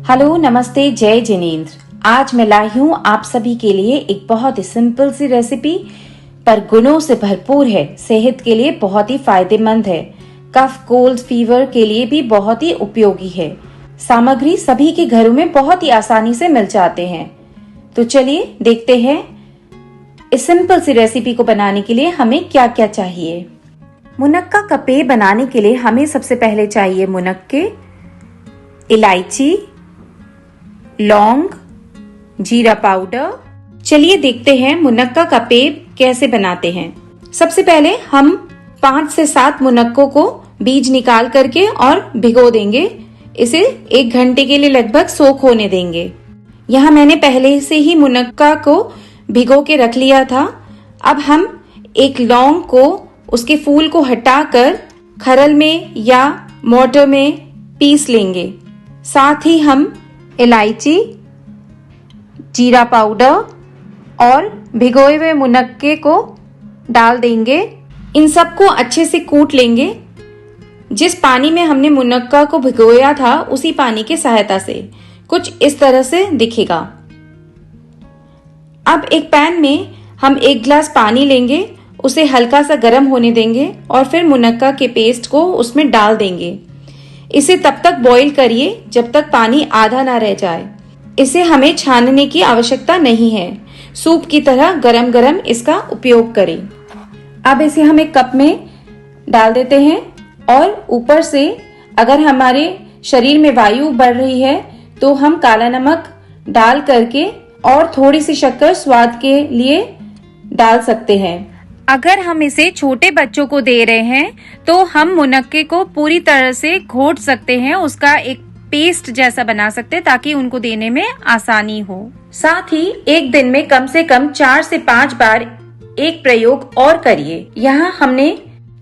Hello, नमस्ते, जय जिनेंद्र। आज मैं लाई हूँ आप सभी के लिए एक बहुत ही सिंपल सी रेसिपी, पर गुणों से भरपूर है। सेहत के लिए बहुत ही फायदेमंद है। कफ, कोल्ड, फीवर के लिए भी बहुत ही उपयोगी है। सामग्री सभी के घरों में बहुत ही आसानी से मिल जाते हैं। तो चलिए देखते हैं इस सिंपल सी रेसिपी को बनाने के लिए हमें क्या क्या चाहिए। मुनक्का का पेय बनाने के लिए हमें सबसे पहले चाहिए मुनक्के, इलायची, लौंग, जीरा पाउडर। चलिए देखते हैं मुनक्का का पेय कैसे बनाते हैं। सबसे पहले हम 5 से 7 मुनक्कों को बीज निकाल करके और भिगो देंगे। इसे 1 घंटे के लिए लगभग सोख होने देंगे। यहाँ मैंने पहले से ही मुनक्का को भिगो के रख लिया था। अब हम एक लौंग को, उसके फूल को हटाकर खरल में या मोर्टर में पीस लेंगे। साथ ही हम इलायची, जीरा पाउडर और भिगोए हुए मुनक्के को डाल देंगे। इन सबको अच्छे से कूट लेंगे। जिस पानी में हमने मुनक्का को भिगोया था उसी पानी की सहायता से कुछ इस तरह से दिखेगा। अब एक पैन में हम 1 गिलास पानी लेंगे, उसे हल्का सा गर्म होने देंगे और फिर मुनक्का के पेस्ट को उसमें डाल देंगे। इसे तब तक बॉईल करिए जब तक पानी आधा ना रह जाए। इसे हमें छानने की आवश्यकता नहीं है। सूप की तरह गरम गरम इसका उपयोग करें। अब इसे हम एक कप में डाल देते हैं और ऊपर से अगर हमारे शरीर में वायु बढ़ रही है तो हम काला नमक डाल करके और थोड़ी सी शक्कर स्वाद के लिए डाल सकते हैं। अगर हम इसे छोटे बच्चों को दे रहे हैं तो हम मुनक्के को पूरी तरह से घोट सकते हैं, उसका एक पेस्ट जैसा बना सकते हैं ताकि उनको देने में आसानी हो। साथ ही एक दिन में कम से कम 4 से 5 बार एक प्रयोग और करिए। यहाँ हमने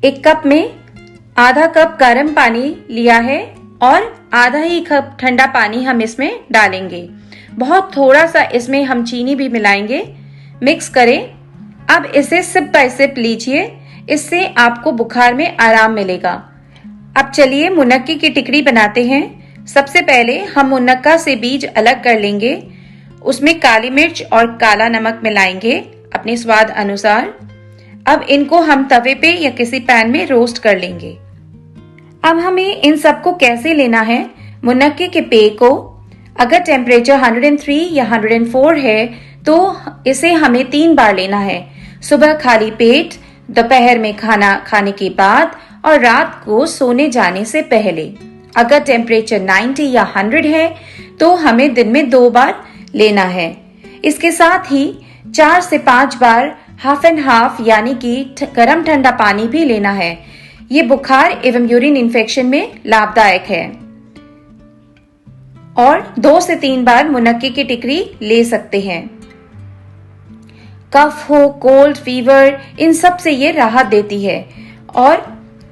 एक कप में आधा कप गर्म पानी लिया है और आधा ही कप ठंडा पानी हम इसमें डालेंगे। बहुत थोड़ा सा इसमें हम चीनी भी मिलाएंगे। मिक्स करें। अब इसे सिप बाय सिप लीजिए, इससे आपको बुखार में आराम मिलेगा। अब चलिए मुनक्के की टिकड़ी बनाते हैं। सबसे पहले हम मुनक्का से बीज अलग कर लेंगे। उसमें काली मिर्च और काला नमक मिलाएंगे अपने स्वाद अनुसार। अब इनको हम तवे पे या किसी पैन में रोस्ट कर लेंगे। अब हमें इन सबको कैसे लेना है। मुनक्के के पेय को अगर टेम्परेचर 103 या 104 है तो इसे हमें 3 बार लेना है। सुबह खाली पेट, दोपहर में खाना खाने के बाद और रात को सोने जाने से पहले। अगर टेम्परेचर 90 या 100 है तो हमें दिन में 2 बार लेना है। इसके साथ ही 4 से 5 बार हाफ एंड हाफ यानी कि गर्म ठंडा पानी भी लेना है। ये बुखार एवं यूरिन इन्फेक्शन में लाभदायक है। और 2 से 3 बार मुनक्के की टिकड़ी ले सकते हैं। कफ हो, कोल्ड, फीवर, इन सब से ये राहत देती है। और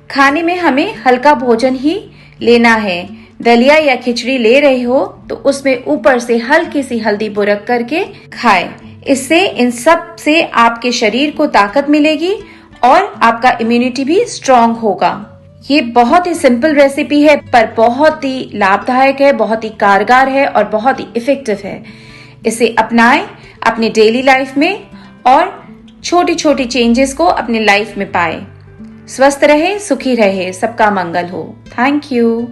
खाने में हमें हल्का भोजन ही लेना है। दलिया या खिचड़ी ले रहे हो तो उसमें ऊपर से हल्की सी हल्दी बुरक करके खाएं। इससे इन सब से आपके शरीर को ताकत मिलेगी और आपका इम्यूनिटी भी स्ट्रांग होगा। ये बहुत ही सिंपल रेसिपी है पर बहुत ही लाभदायक है, बहुत ही कारगर है और बहुत ही इफेक्टिव है। इसे अपनाएं अपनी डेली लाइफ में और छोटी छोटी चेंजेस को अपनी लाइफ में पाएं। स्वस्थ रहे, सुखी रहे, सबका मंगल हो। Thank you.